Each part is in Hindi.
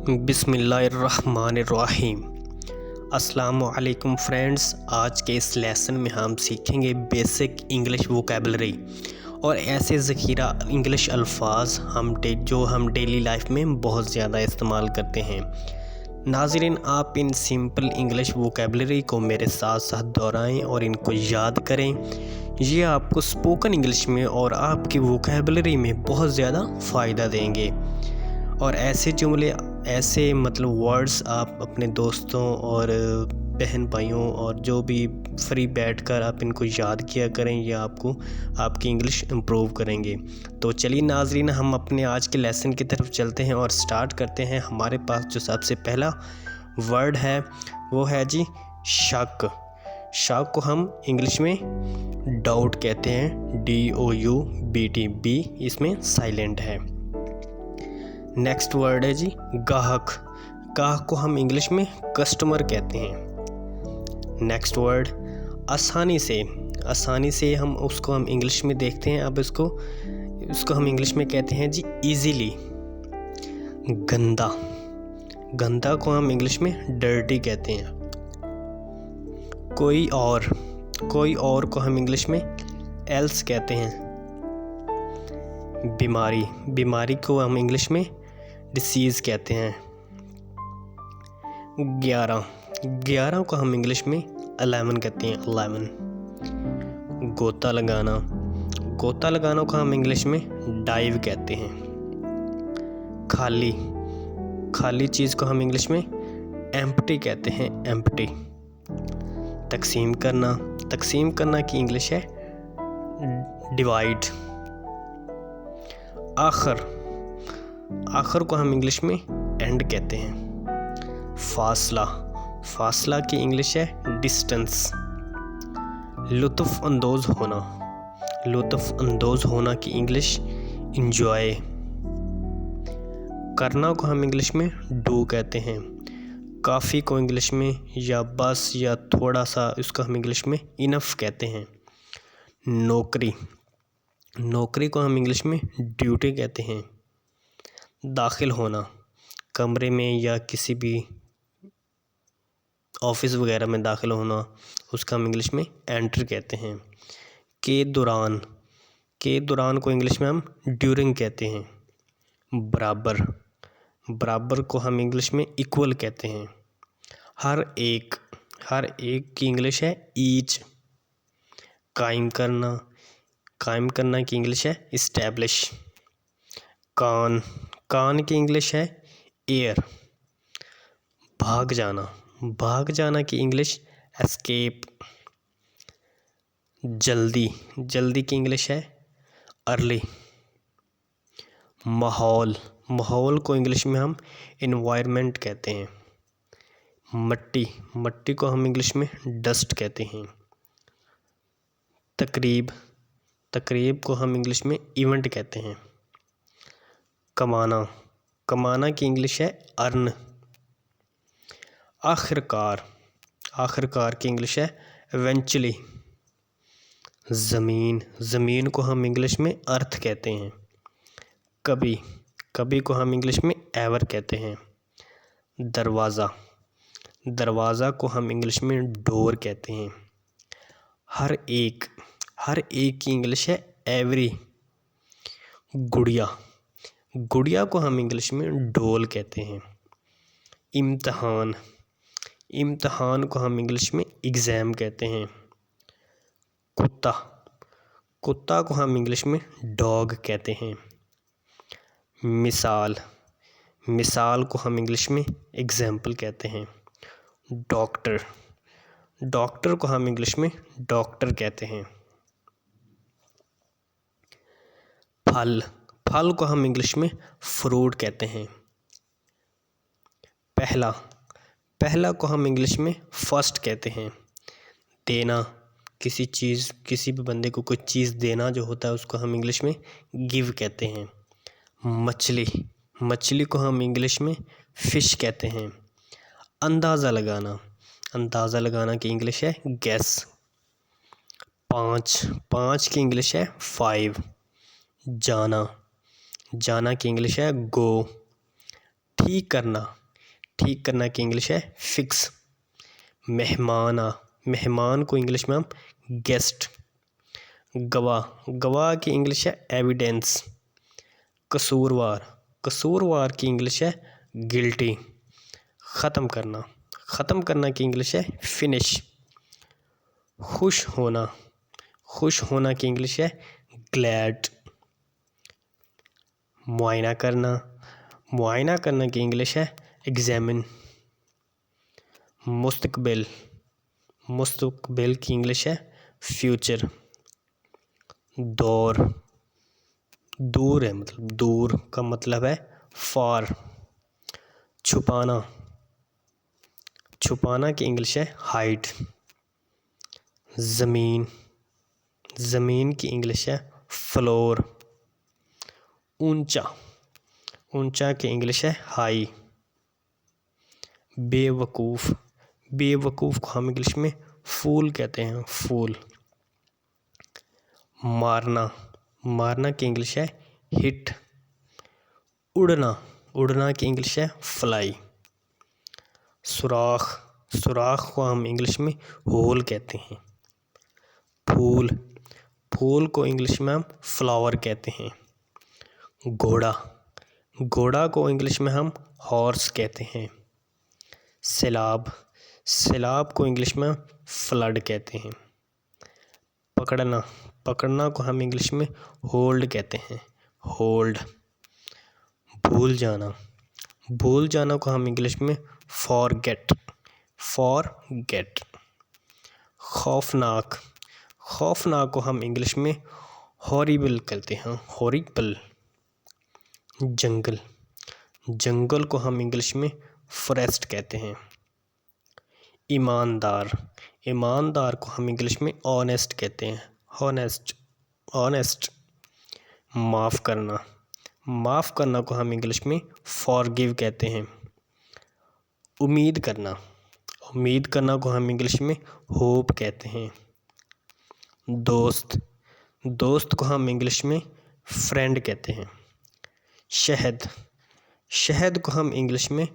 बिस्मिल्लाहिर्रहमानिर्रहीम। अस्सलामुअलैकुम फ्रेंड्स, आज के इस लेसन में हम सीखेंगे बेसिक इंग्लिश वोकेबलरी और ऐसे ज़ख़ीरा इंग्लिश अल्फाज जो हम डेली लाइफ में बहुत ज़्यादा इस्तेमाल करते हैं। नाज़रीन, आप इन सिंपल इंग्लिश वोकेबलरी को मेरे साथ साथ दोहराएं और इनको याद करें। ये आपको स्पोकन इंग्लिश में और आपकी वोकेबलरी में बहुत ज़्यादा फ़ायदा देंगे। और ऐसे जुमले, ऐसे वर्ड्स आप अपने दोस्तों और बहन भाइयों और जो भी फ्री बैठकर आप इनको याद किया करें। ये आपकी इंग्लिश इम्प्रूव करेंगे। तो चलिए नाज़रीन, हम अपने आज के लेसन की तरफ चलते हैं और स्टार्ट करते हैं। हमारे पास जो सबसे पहला वर्ड है वो है जी शक। शक को हम इंग्लिश में डाउट कहते हैं, DOUBT। बी इसमें साइलेंट है। नेक्स्ट वर्ड है जी गाहक। गाहक को हम इंग्लिश में कस्टमर कहते हैं। नेक्स्ट वर्ड आसानी से। आसानी से हम इंग्लिश में देखते हैं। अब इसको हम इंग्लिश में कहते हैं जी इजीली। गंदा। गंदा को हम इंग्लिश में डर्टी कहते हैं। कोई और को हम इंग्लिश में एल्स कहते हैं। बीमारी को हम इंग्लिश में डिसीज़ कहते हैं। 11 को हम इंग्लिश में 11 कहते हैं। 11। गोता लगाना को हम इंग्लिश में डाइव कहते हैं। खाली चीज़ को हम इंग्लिश में एम्प्टी कहते हैं। एम्प्टी। तकसीम करना की इंग्लिश है डिवाइड। आखिर को हम इंग्लिश में एंड कहते हैं। फासला की इंग्लिश है डिस्टेंस। लुत्फ़ अंदोज़ होना की इंग्लिश इंजॉय। करना को हम इंग्लिश में डू कहते हैं। काफ़ी को इंग्लिश में या बस या थोड़ा सा, इसको हम इंग्लिश में इनफ कहते हैं। नौकरी को हम इंग्लिश में ड्यूटी कहते हैं। दाखिल होना, कमरे में या किसी भी ऑफिस वगैरह में दाखिल होना, उसका हम इंग्लिश में एंटर कहते हैं। के दौरान को इंग्लिश में हम ड्यूरिंग कहते हैं। बराबर को हम इंग्लिश में इक्वल कहते हैं। हर एक की इंग्लिश है ईच। कायम करना की इंग्लिश है इस्टेब्लिश। कान की इंग्लिश है एयर। भाग जाना की इंग्लिश एस्केप। जल्दी की इंग्लिश है अर्ली। माहौल को इंग्लिश में हम एनवायरनमेंट कहते हैं। मट्टी को हम इंग्लिश में डस्ट कहते हैं। तकरीब को हम इंग्लिश में इवेंट कहते हैं। कमाना की इंग्लिश है अर्न। आखिरकार की इंग्लिश है इवेंचुअली। ज़मीन को हम इंग्लिश में अर्थ कहते हैं। कभी को हम इंग्लिश में एवर कहते हैं। दरवाज़ा को हम इंग्लिश में डोर कहते हैं। हर एक की इंग्लिश है एवरी। गुड़िया को हम इंग्लिश में डोल कहते हैं। इम्तिहान को हम इंग्लिश में एग्ज़ाम कहते हैं। कुत्ता को हम इंग्लिश में डॉग कहते हैं। मिसाल को हम इंग्लिश में एग्जाम्पल कहते हैं। डॉक्टर को हम इंग्लिश में डॉक्टर कहते हैं। फल को हम इंग्लिश में फ्रूट कहते हैं। पहला को हम इंग्लिश में फर्स्ट कहते हैं। देना, किसी भी बंदे को कोई चीज़ देना जो होता है उसको हम इंग्लिश में गिव कहते हैं। मछली को हम इंग्लिश में फिश कहते हैं। अंदाज़ा लगाना की इंग्लिश है गेस। 5 की इंग्लिश है 5। जाना की इंग्लिश है गो। ठीक करना, ठीक करना की इंग्लिश है फिक्स। मेहमान को इंग्लिश में हम गेस्ट। गवाह की इंग्लिश है एविडेंस। कसूरवार की इंग्लिश है गिल्टी। ख़त्म करना की इंग्लिश है फिनिश। खुश होना की इंग्लिश है ग्लैड। मुआयना करना की इंग्लिश है एग्जामिन। मुस्तकबिल की इंग्लिश है फ्यूचर। दूर है, मतलब दूर का मतलब है फार। छुपाना की इंग्लिश है हाइड। ज़मीन की इंग्लिश है फ्लोर। ऊंचा की इंग्लिश है हाई। बेवकूफ़ को हम इंग्लिश में फूल कहते हैं, फूल। मारना की इंग्लिश है हिट। उड़ना की इंग्लिश है फ्लाई। सुराख को हम इंग्लिश में होल कहते हैं। फूल को इंग्लिश में हम फ्लावर कहते हैं। घोड़ा को इंग्लिश में हम हॉर्स कहते हैं। सैलाब को इंग्लिश में फ्लड कहते हैं। पकड़ना को हम इंग्लिश में होल्ड कहते हैं, होल्ड। भूल जाना को हम इंग्लिश में फॉरगेट। खौफनाक को हम इंग्लिश में हॉरिबल कहते हैं, हॉरिबल। जंगल को हम इंग्लिश में फॉरेस्ट कहते हैं। ईमानदार को हम इंग्लिश में ऑनेस्ट कहते हैं, ऑनेस्ट। माफ़ करना को हम इंग्लिश में फॉरगिव कहते हैं। उम्मीद करना को हम इंग्लिश में होप कहते हैं। दोस्त को हम इंग्लिश में फ्रेंड कहते हैं। शहद को हम इंग्लिश में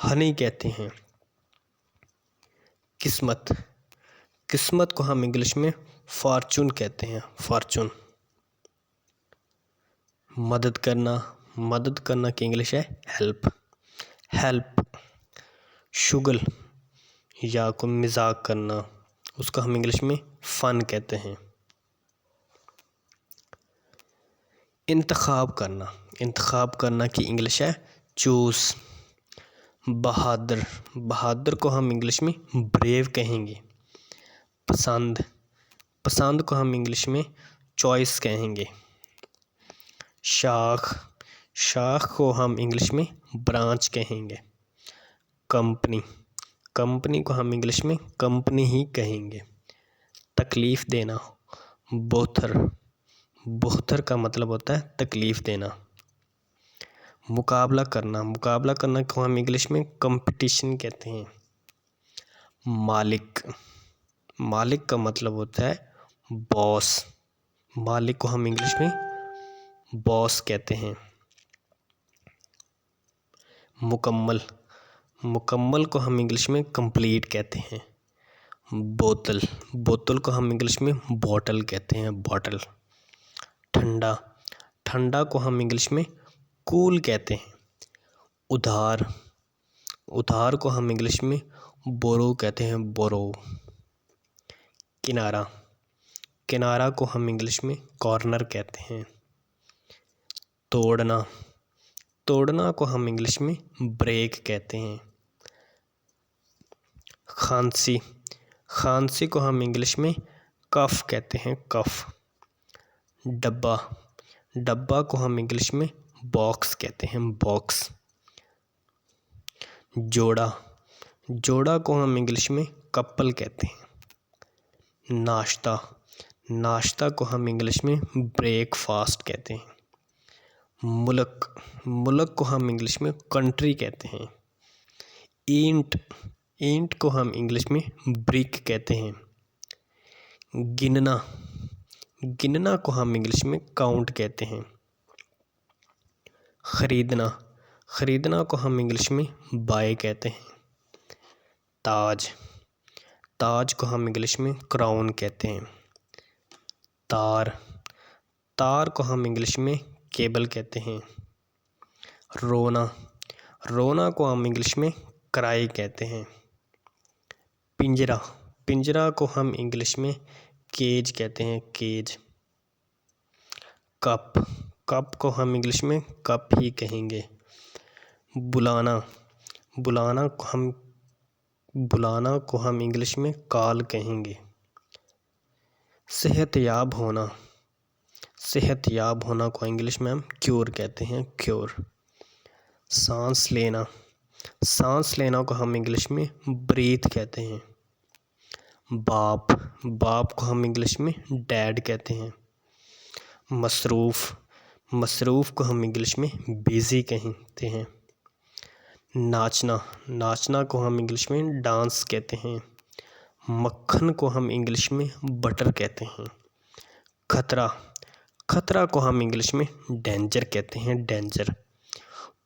हनी कहते हैं। किस्मत को हम इंग्लिश में फॉर्चून कहते हैं, फॉर्चून। मदद करना की इंग्लिश है हेल्प। शुगल या को मजाक करना, उसका हम इंग्लिश में फन कहते हैं। इंतखाब करना की इंग्लिश है चूज। बहादुर को हम इंग्लिश में ब्रेव कहेंगे। पसंद को हम इंग्लिश में चॉइस कहेंगे। शाख को हम इंग्लिश में ब्रांच कहेंगे। कंपनी को हम इंग्लिश में कंपनी ही कहेंगे। तकलीफ़ देना, बोथर का मतलब होता है तकलीफ़ देना। मुकाबला करना को हम इंग्लिश में कंपटीशन कहते हैं। मालिक का मतलब होता है बॉस। मालिक को हम इंग्लिश में बॉस कहते हैं। मुकम्मल को हम इंग्लिश में कंप्लीट कहते हैं। बोतल को हम इंग्लिश में बॉटल कहते हैं, बॉटल। ठंडा को हम इंग्लिश में कूल कहते हैं। उधार को हम इंग्लिश में बोरो कहते हैं, बोरो। किनारा को हम इंग्लिश में कॉर्नर कहते हैं। तोड़ना को हम इंग्लिश में ब्रेक कहते हैं। खांसी को हम इंग्लिश में कफ कहते हैं, कफ। डब्बा को हम इंग्लिश में बॉक्स कहते हैं, बॉक्स। जोड़ा को हम इंग्लिश में कपल कहते हैं। नाश्ता को हम इंग्लिश में ब्रेकफास्ट कहते हैं। मुल्क को हम इंग्लिश में कंट्री कहते हैं। ईंट को हम इंग्लिश में ब्रिक कहते हैं। गिनना को हम इंग्लिश में काउंट कहते हैं। ख़रीदना को हम इंग्लिश में बाय कहते हैं। ताज, ताज को हम इंग्लिश में क्राउन कहते हैं। तार, तार को हम इंग्लिश में केबल कहते हैं। रोना, रोना को हम इंग्लिश में क्राई कहते हैं। पिंजरा, पिंजरा को हम इंग्लिश में केज कहते हैं, केज। कप, कप को हम इंग्लिश में कप ही कहेंगे। बुलाना, बुलाना को हम इंग्लिश में कॉल कहेंगे। सेहतयाब होना, सेहतयाब होना को इंग्लिश में हम क्योर कहते हैं, क्योर। सांस लेना, सांस लेना को हम इंग्लिश में ब्रीथ कहते हैं। बाप, बाप को हम इंग्लिश में डैड कहते हैं। मसरूफ़, मसरूफ़ को हम इंग्लिश में बिज़ी कहते हैं। नाचना, नाचना को हम इंग्लिश में डांस कहते हैं। मक्खन को हम इंग्लिश में बटर कहते हैं। खतरा, खतरा को हम इंग्लिश में डेंजर कहते हैं, डेंजर।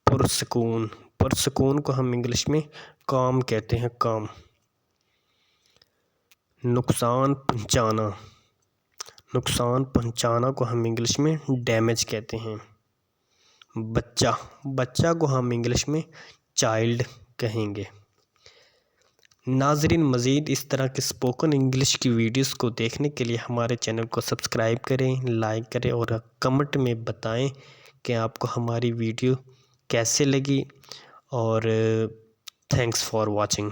पुरसकून, पुरसकून को हम इंग्लिश में काम कहते हैं, काम। नुकसान पहुंचाना, नुकसान पहुंचाना को हम इंग्लिश में डैमेज कहते हैं। बच्चा, बच्चा को हम इंग्लिश में चाइल्ड कहेंगे। नाज़रीन, मज़ीद इस तरह के स्पोकन इंग्लिश की वीडियोस को देखने के लिए हमारे चैनल को सब्सक्राइब करें, लाइक करें और कमेंट में बताएं कि आपको हमारी वीडियो कैसे लगी। और थैंक्स फॉर वॉचिंग।